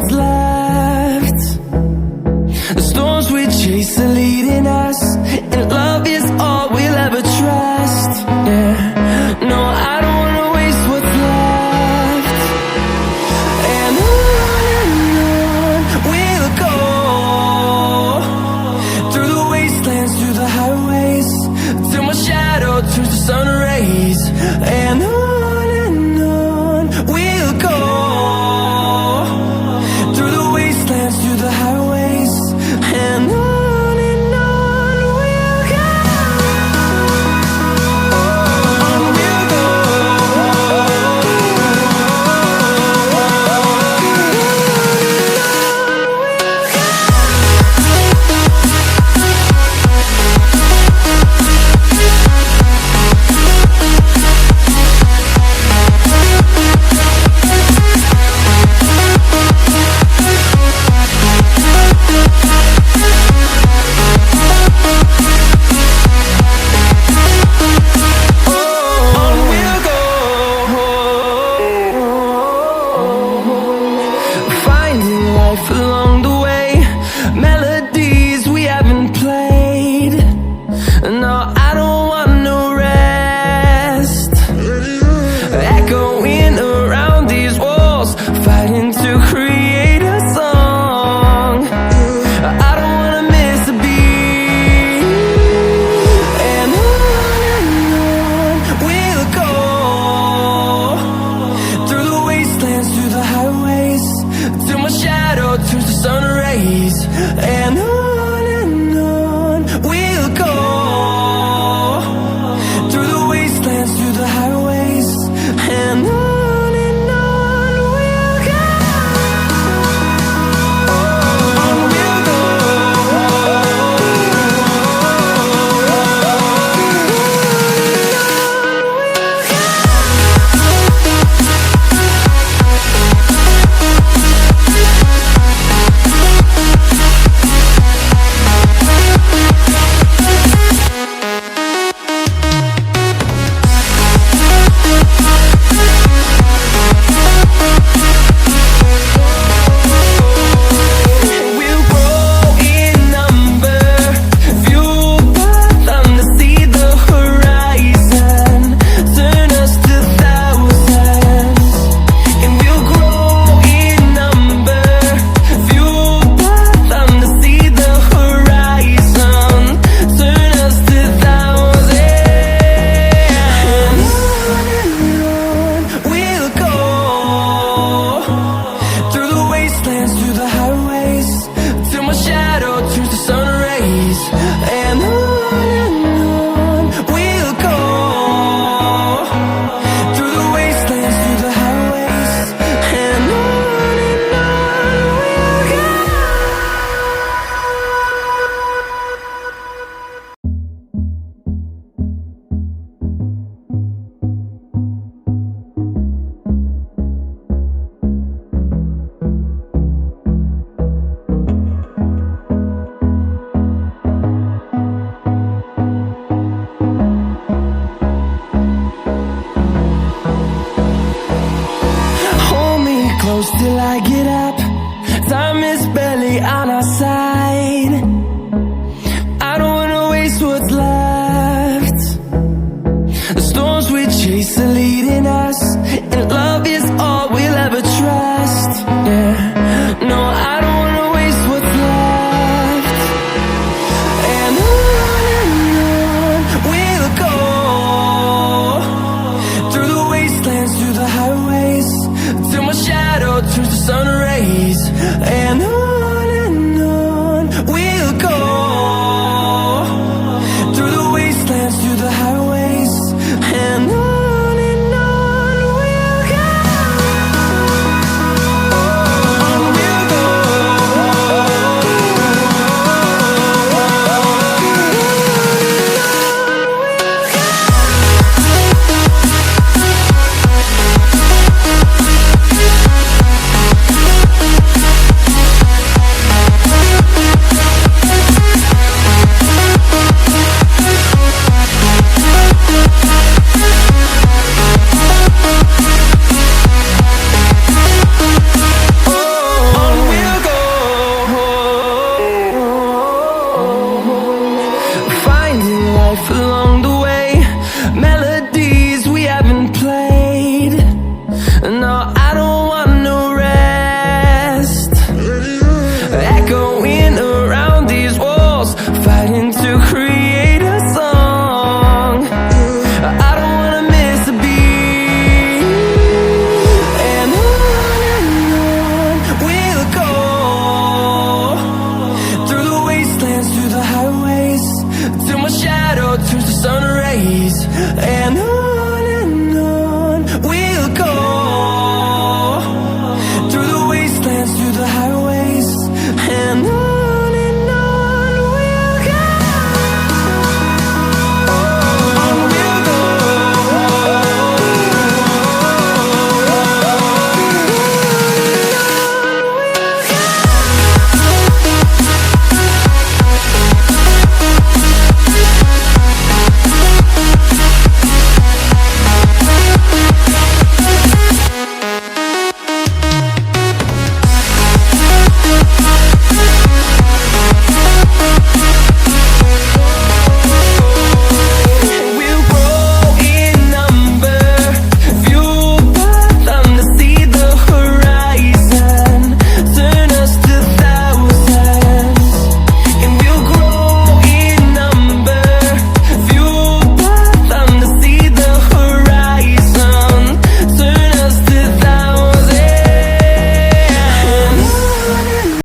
what's left. The storms we chase are leading us, and love is all we'll ever trust. Yeah, no, I don't wanna waste what's left. And on we'll go, through the wastelands, through the highways, till my shadow turns to sun rays. And on we'll go, through the wastelands, through the highways, and on we'll go. On we'll go. Finding life along the way, melodies we haven't played. No, I don't want no rest. Echoing around these walls, fighting to create a song. I don't wanna miss a beat. And on we'll go, through the wastelands, through the highways, till my shadow turns to sun rays. And on we'll go, through the wastelands, through the highways, and on we'll go. On we'll go. We'll grow in number, fueled by them to see the horizon, turn us to thousands. And we'll grow in number, fueled by them to see the horizon, turn us to thousands. And on we'll go, through the wastelands, through the highways, till my shadow turns to sun rays. And on we'll go, through the wastelands, through the highways, and on we'll go. Hold me close till I get up. Time is barely on our side. I don't wanna waste what's left. The storms we chase are leading us, and love is all we'll ever trust. Yeah, no, I don't wanna waste what's left. And on we'll go, through the wastelands, through the highways, till my shadow turns to sun rays. And